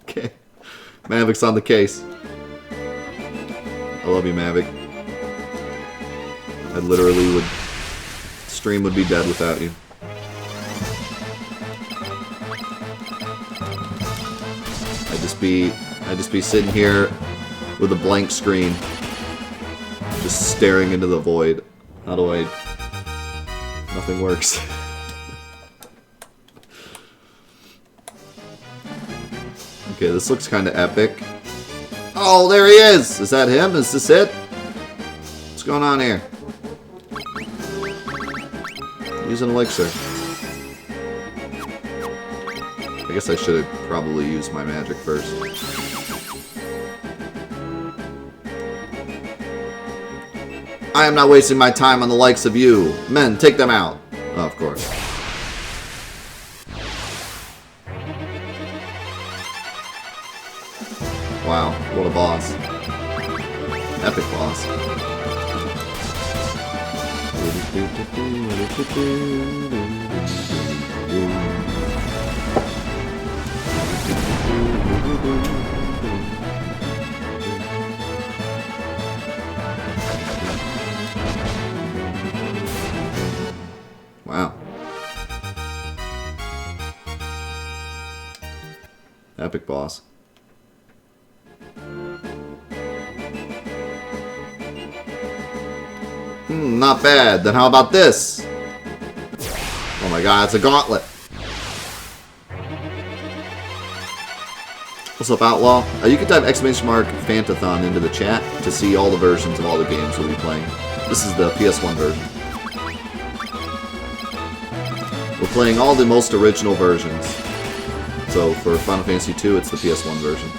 Okay. Mavic's on the case. I love you, Mavic. I literally would... Stream would be dead without you. I'd just be sitting here with a blank screen. Just staring into the void. How do I... Nothing works. Okay, this looks kind of epic. Oh, there he is! Is that him? Is this it? What's going on here? Use an elixir. I guess I should have probably used my magic first. I am not wasting my time on the likes of you. Men, take them out. Oh, of course. Wow, what a boss. Epic boss. Wow. Epic boss. Not bad. Then how about this? Oh my god, it's a gauntlet. What's up, Outlaw? You can type !Fantathon into the chat to see all the versions of all the games we'll be playing. This is the PS1 version. We're playing all the most original versions. So for Final Fantasy II, it's the PS1 version.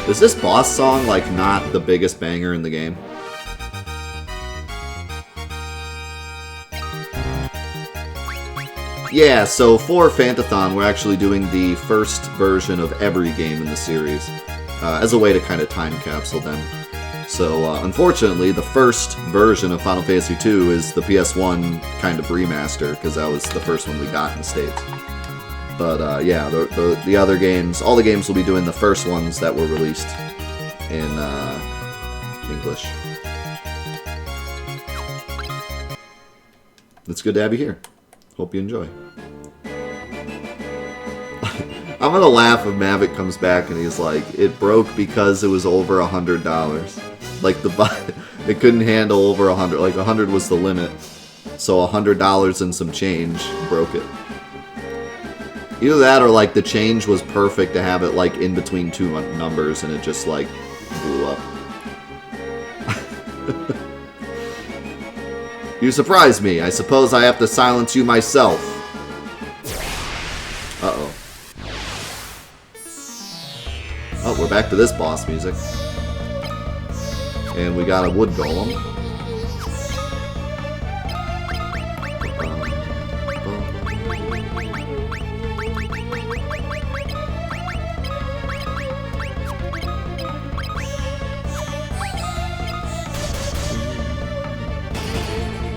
Is this boss song, like, not the biggest banger in the game? Yeah, so for Fantathon, we're actually doing the first version of every game in the series, as a way to kind of time capsule them. So, unfortunately, the first version of Final Fantasy II is the PS1 kind of remaster, because that was the first one we got in the States. But, yeah, the other games, all the games will be doing the first ones that were released in English. It's good to have you here. Hope you enjoy. I'm gonna laugh if Mavic comes back and he's like, it broke because it was over $100. Like, it couldn't handle over 100. Like, 100 was the limit. So $100 and some change broke it. Either that or like the change was perfect to have it like in between two numbers and it just like blew up. You surprised me. I suppose I have to silence you myself. Uh-oh. Oh, we're back to this boss music. And we got a wood golem.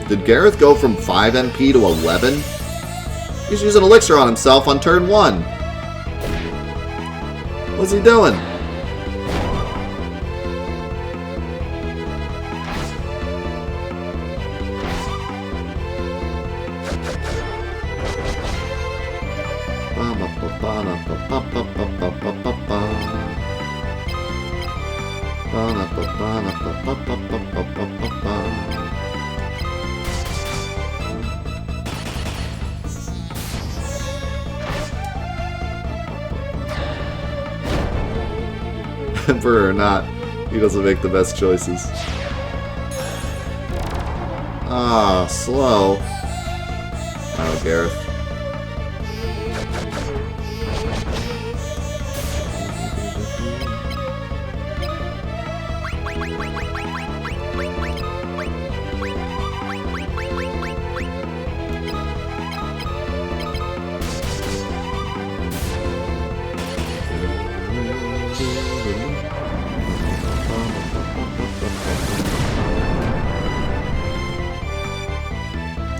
Did Gareth go from 5 MP to 11? He's using elixir on himself on turn 1. What's he doing? Emperor or not, he doesn't make the best choices. Ah, slow. Oh, Gareth.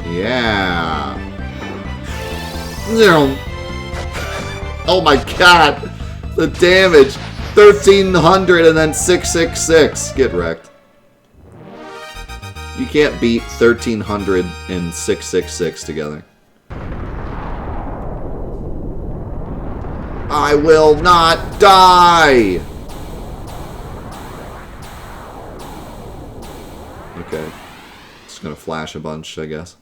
Yeah. Oh my god. The damage. 1,300 and then 666. Get wrecked. You can't beat 1,300 and 666 together. I will not die. Okay. Just gonna flash a bunch, I guess.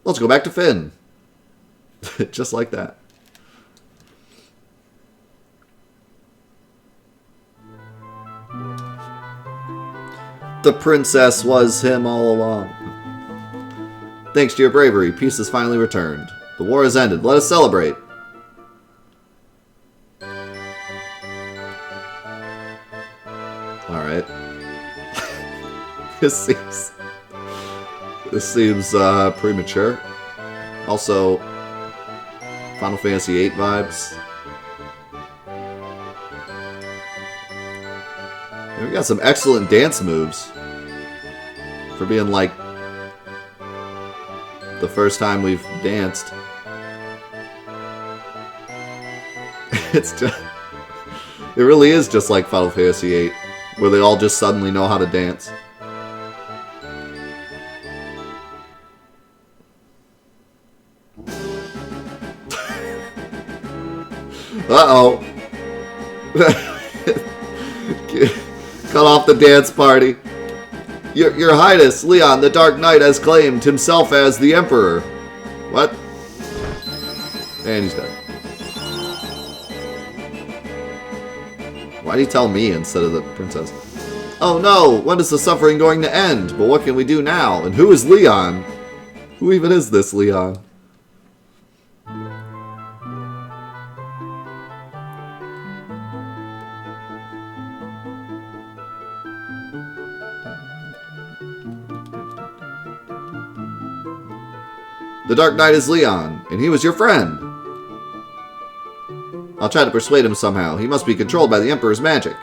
Let's go back to Finn. Just like that. The princess was him all along. Thanks to your bravery, peace has finally returned. The war has ended. Let us celebrate. Alright. This seems premature. Also, Final Fantasy VIII vibes. We got some excellent dance moves for being like the first time we've danced. It's just, it really is just like Final Fantasy VIII, where they all just suddenly know how to dance. Uh-oh. Cut off the dance party. Your Highness, Leon, the Dark Knight, has claimed himself as the Emperor. What? And he's dead. Why'd he tell me instead of the princess? Oh no, when is the suffering going to end? But what can we do now? And who is Leon? Who even is this Leon? The Dark Knight is Leon, and he was your friend. I'll try to persuade him somehow. He must be controlled by the Emperor's magic.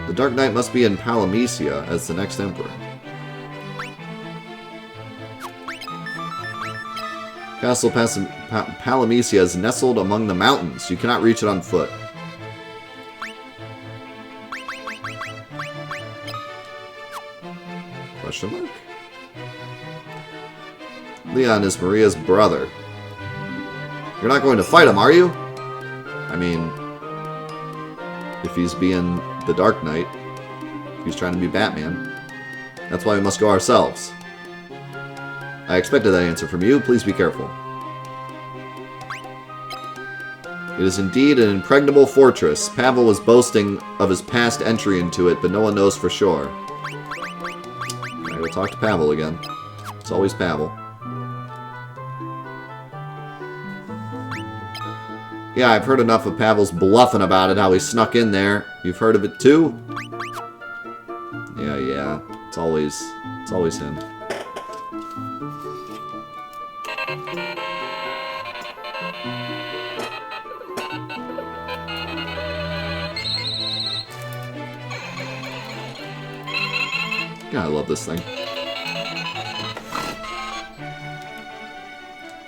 The Dark Knight must be in Palamecia as the next Emperor. Castle Palamecia is nestled among the mountains. You cannot reach it on foot. Question mark? Leon is Maria's brother. You're not going to fight him, are you? I mean, if he's being the Dark Knight, if he's trying to be Batman. That's why we must go ourselves. I expected that answer from you. Please be careful. It is indeed an impregnable fortress. Pavel was boasting of his past entry into it, but no one knows for sure. Alright, we'll talk to Pavel again. It's always Pavel. Yeah, I've heard enough of Pavel's bluffing about it, how he snuck in there. You've heard of it too? Yeah. It's always him. God, I love this thing.